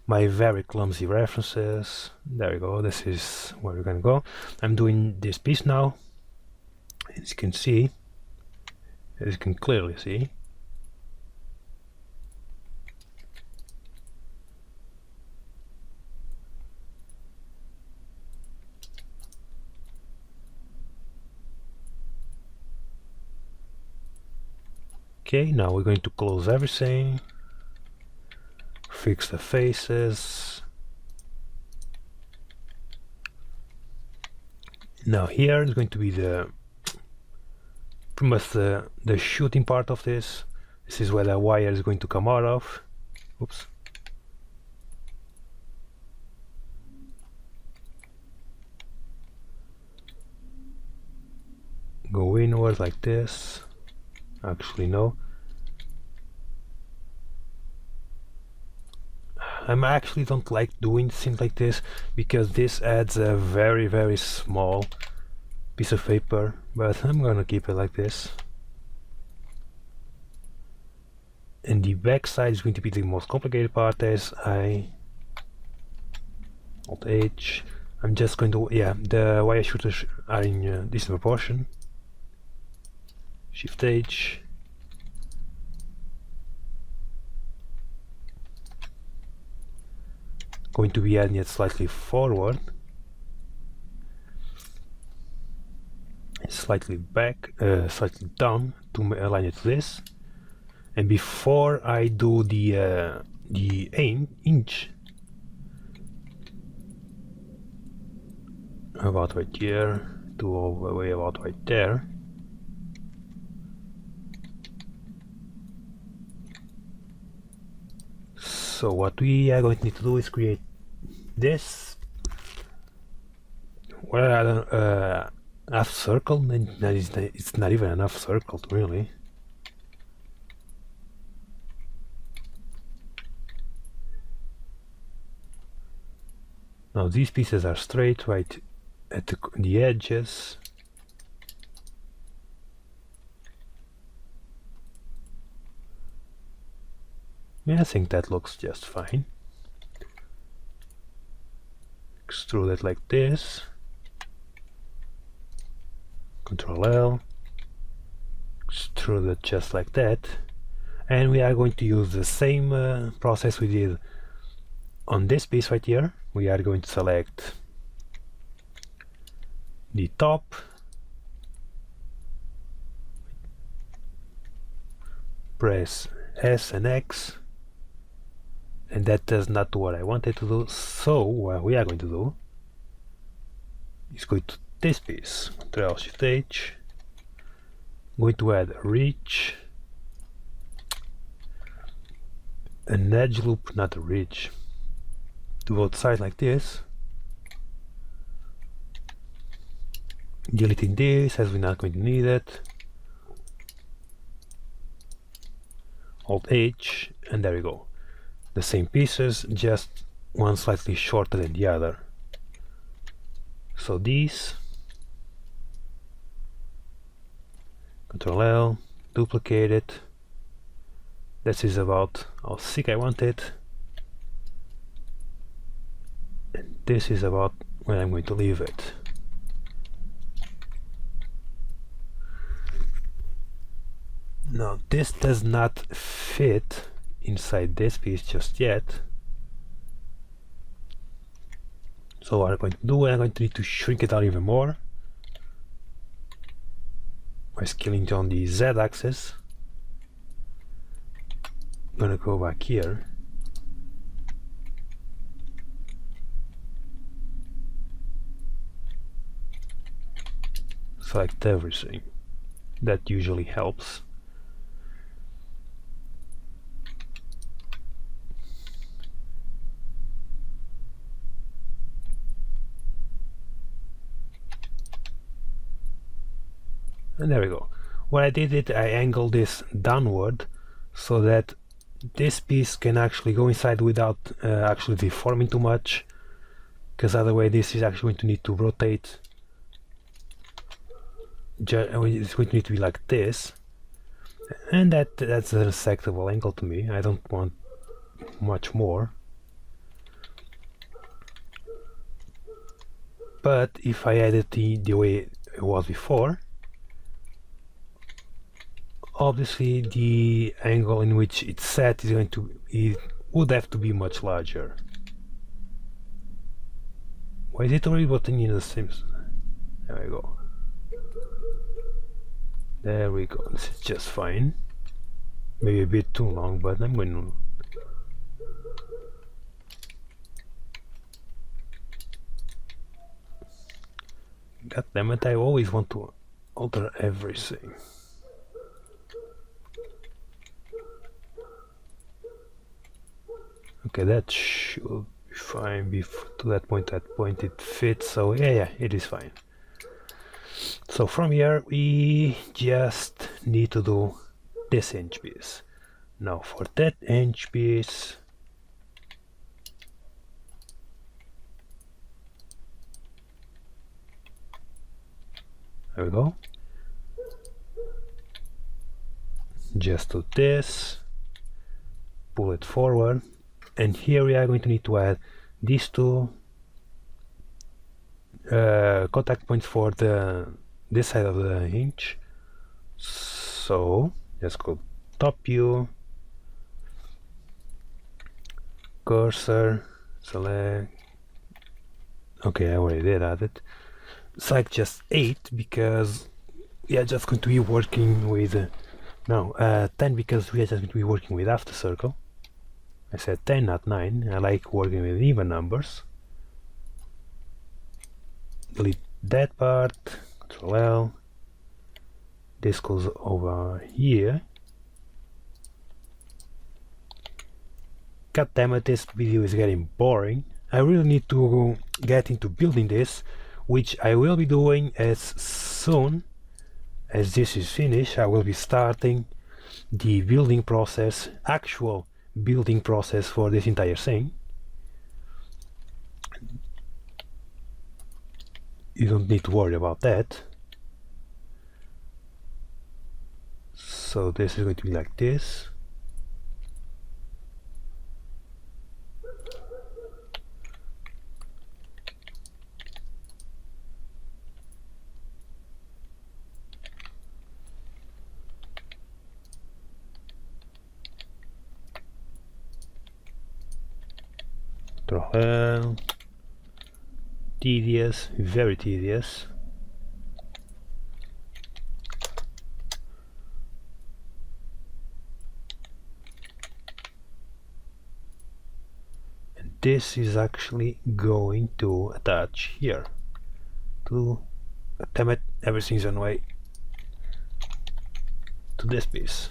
my very clumsy references. There we go, this is where we're gonna go. I'm doing this piece now. As you can see, as you can clearly see. Okay, now we're going to close everything, fix the faces. Now here is going to be pretty much the shooting part of this. This is where the wire is going to come out of. Oops. Go inward like this. Actually no. I actually don't like doing things like this because this adds a very small piece of paper, but I'm gonna keep it like this. And the back side is going to be the most complicated part as I Alt H. I'm just going to, yeah, the wire shooters are in this proportion. Shift H. Going to be adding it slightly forward, slightly back, slightly down to align it to this. And before I do the inch, about right here to all the way about right there. So what we are going to need to do is create this, well, half circle, and it's not even enough circle really. Now these pieces are straight right at the edges. Yeah, I think that looks just fine. Extrude it like this. Control L. Extrude it just like that. And we are going to use the same process we did on this piece right here. We are going to select the top, press S and X, and that does not do what I wanted to do. So what we are going to do is go to this piece, Ctrl Shift H, going to add a reach, an edge loop, not a ridge, to both sides like this. Deleting this as we're not going to need it. Alt H, and there we go. The same pieces, just one slightly shorter than the other. So these, Ctrl L, duplicate it. This is about how thick I want it. And this is about where I'm going to leave it. Now this does not fit inside this piece just yet. So what I'm going to do, I'm going to need to shrink it down even more by scaling on the Z axis. I'm gonna go back here. Select everything. That usually helps. And there we go. What I did it, I angled this downward so that this piece can actually go inside without actually deforming too much, because otherwise this is actually going to need to rotate. It's going to need to be like this, and that's an acceptable angle to me. I don't want much more. But if I edit the way it was before, obviously the angle in which it's set is going to, it would have to be much larger. Why is it already button in the same? There we go. There we go. This is just fine. Maybe a bit too long, but I'm going to. God damn it! I always want to alter everything. Okay, that should be fine. To that point it fits. So yeah, it is fine. So from here we just need to do this inch piece. Now for that inch piece, There we go. Just do this, pull it forward, and here we are going to need to add these two contact points for this side of the hinge. So let's go top view, cursor, select. Okay, I already did add it. Select just 8 because we are just going to be working with 10 because we are just going to be working with half the circle. I said 10, not 9. I like working with even numbers. Delete that part, Ctrl L. This goes over here. God damn it, this video is getting boring. I really need to get into building this, which I will be doing as soon as this is finished. I will be starting the building process, actual building process for this entire thing. You don't need to worry about that. So this is going to be like this. Tedious, very tedious. And this is actually going to attach here to attempt everything's on way to this piece.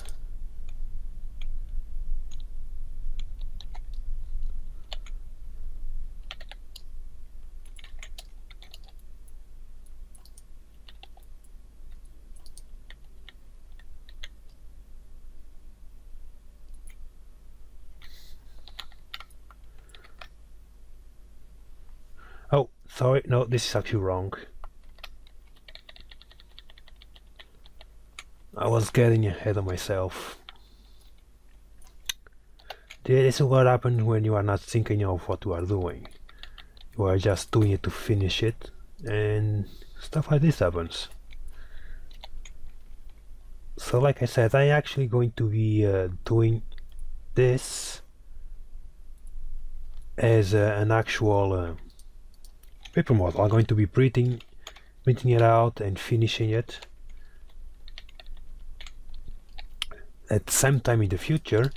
Oh, sorry, no, this is actually wrong. I was getting ahead of myself. This is what happens when you are not thinking of what you are doing. You are just doing it to finish it, and stuff like this happens. So like I said, I'm actually going to be doing this as an actual paper model. I'm going to be printing it out and finishing it at some time in the future.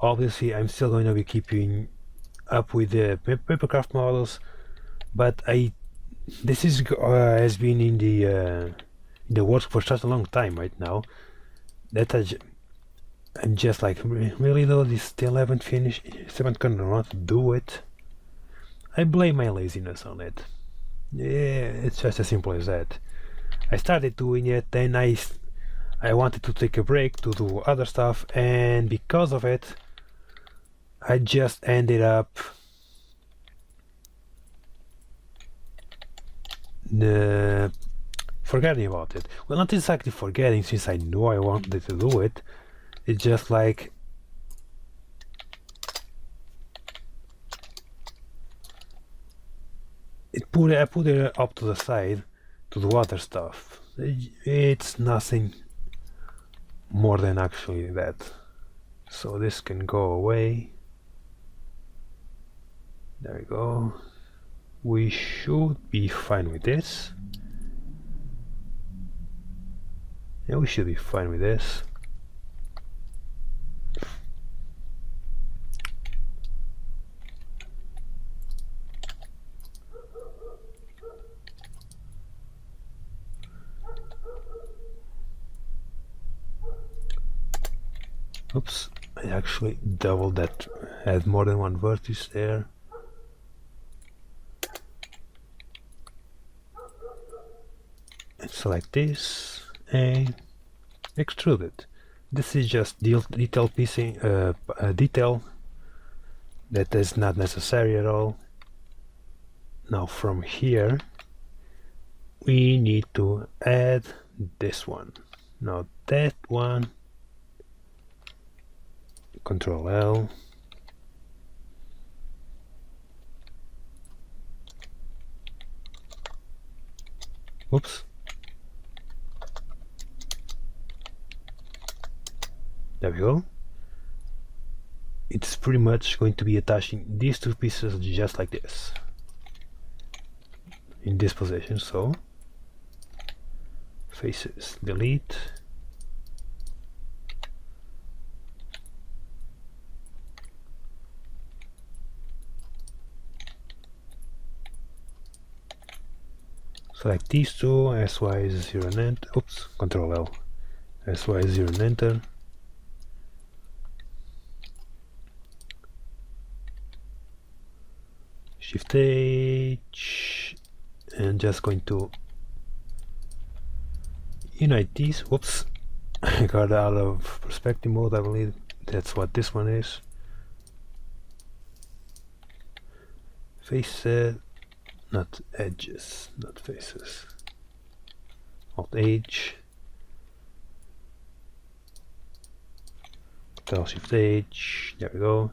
Obviously I'm still going to be keeping up with the papercraft models, but this is has been in the works for such a long time right now that I'm just like, really though, this still haven't finished, still haven't gone around to do it. I blame my laziness on it. Yeah, it's just as simple as that. I started doing it, then I wanted to take a break to do other stuff, and because of it I just ended up forgetting about it. Well, not exactly forgetting, since I knew I wanted to do it. It's just like I put it up to the side to do other stuff. It's nothing more than actually that. So this can go away. There we go. We should be fine with this. Yeah, we should be fine with this. Oops, I actually doubled that, had more than one vertex there. And select this and extrude it. This is just detail piecing, detail that is not necessary at all. Now from here we need to add this one, not that one. Control L. Oops. There we go. It's pretty much going to be attaching these two pieces just like this, in this position. So faces, delete. Select these two, SY0 and enter. Oops, Control L. SY0 and enter. Shift H, and just going to unite these. Whoops, I got out of perspective mode. I believe that's what this one is. Faces, not edges, not faces. Alt H. Control Shift H. There we go.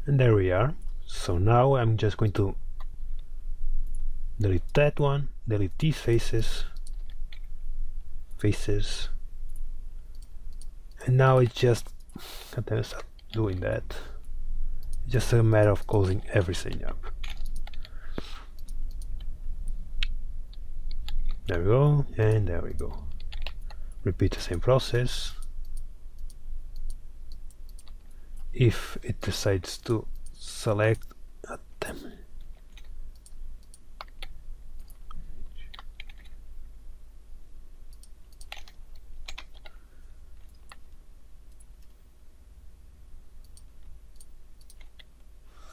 And there we are. So now I'm just going to delete that one, delete these faces, and now it's just, I'm gonna stop doing that. It's just a matter of closing everything up. There we go, and there we go. Repeat the same process. If it decides to select them.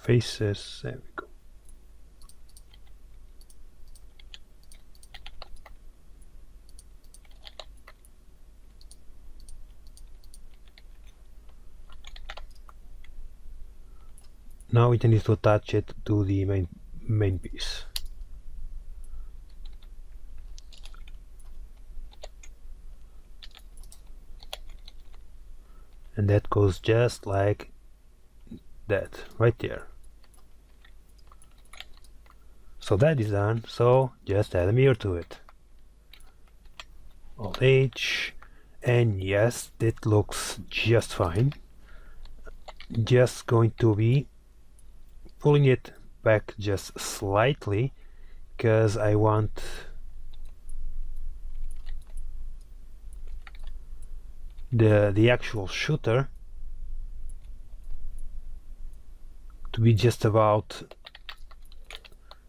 Faces, there we go. Now we need to attach it to the main piece. And that goes just like that, right there. So that is done, so just add a mirror to it. Alt H, and yes, it looks just fine. Just going to be pulling it back just slightly, because I want the actual shooter to be just about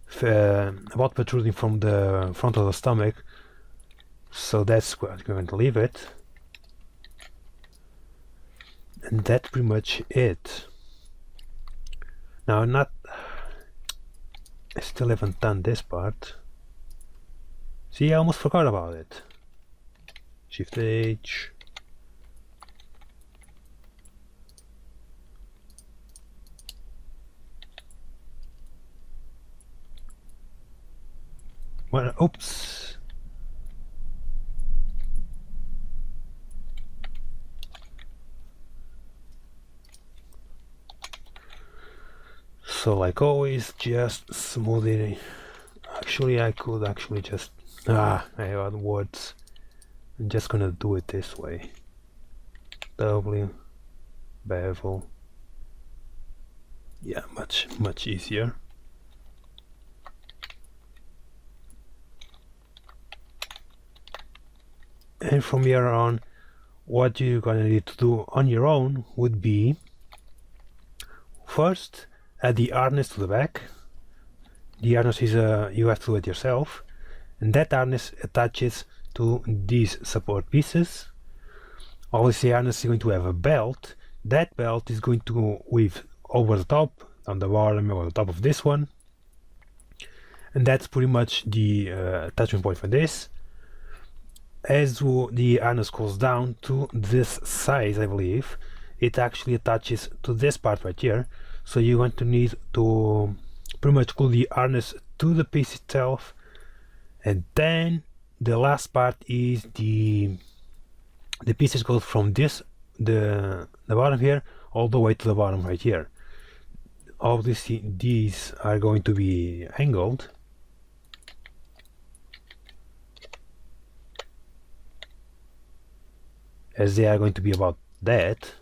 protruding from the front of the stomach. So that's where I'm going to leave it, and that's pretty much it. Now I still haven't done this part. See, I almost forgot about it. Shift H. Well, oops. So like always, just smooth it. Actually, I could actually just I had words. I'm just gonna do it this way. W, bevel. Yeah, much easier. And from here on, what you're gonna need to do on your own would be first add the harness to the back. The harness is you have to do it yourself, and that harness attaches to these support pieces. Obviously, the harness is going to have a belt. That belt is going to go with over the top, on the bottom, over the top of this one, And that's pretty much the attachment point for this. As the harness goes down to this size, I believe, it actually attaches to this part right here. So you're going to need to pretty much glue the harness to the piece itself, and then the last part is the pieces go from the bottom here all the way to the bottom right here. Obviously these are going to be angled, as they are going to be about that.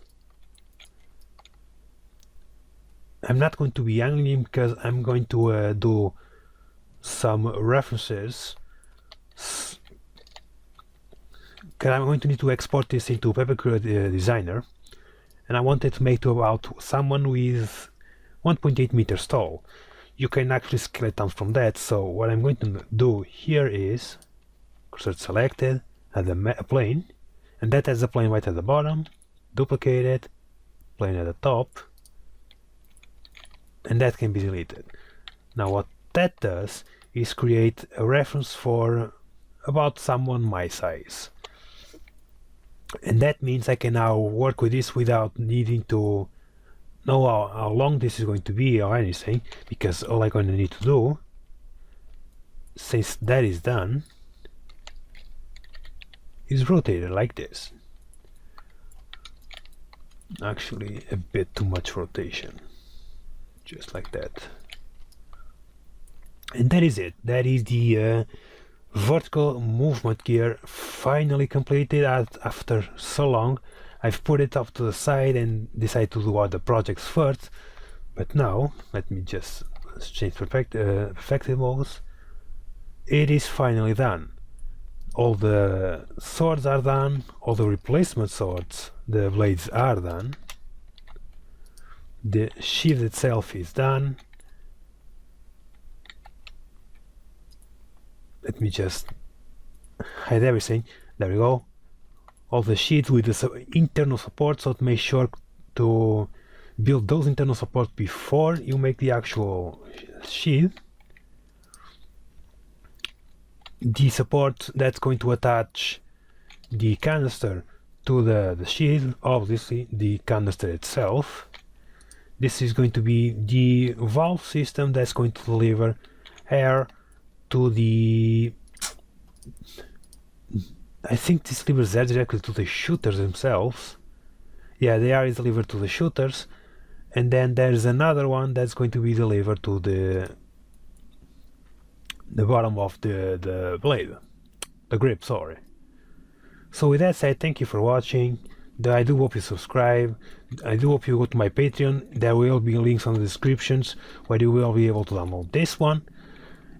I'm not going to be angling because I'm going to do some references, because I'm going to need to export this into Pepakura Designer, and I wanted to make to about someone with 1.8 meters tall. You can actually scale it down from that, so what I'm going to do here is cursor selected, add a plane, and that has a plane right at the bottom, duplicate it, plane at the top, and that can be deleted. Now what that does is create a reference for about someone my size, and that means I can now work with this without needing to know how long this is going to be or anything, because all I'm going to need to do, since that is done, is rotate it like this. Actually a bit too much rotation, just like that. And that is it. That is the vertical movement gear finally completed after so long. I've put it off to the side and decided to do other projects first, but now let me just change perspective modes. It is finally done. All the swords are done, all the replacement swords, the blades are done, the shield itself is done. Let me just hide everything. There we go. All the sheets with the internal support, so make sure to build those internal support before you make the actual sheet. The support that's going to attach the canister to the sheet, obviously the canister itself. This is going to be the valve system that's going to deliver air to the, I think this delivers air directly to the shooters themselves. Yeah, the air is delivered to the shooters, and then there's another one that's going to be delivered to the bottom of the blade, the grip, sorry. So with that said, thank you for watching. I do hope you subscribe. I do hope you go to my Patreon. There will be links on the descriptions where you will be able to download this one,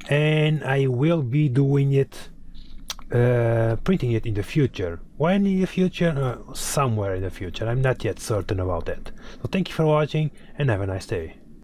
and I will be doing it, printing it in the future. When in the future? Somewhere in the future. I'm not yet certain about that. So thank you for watching and have a nice day.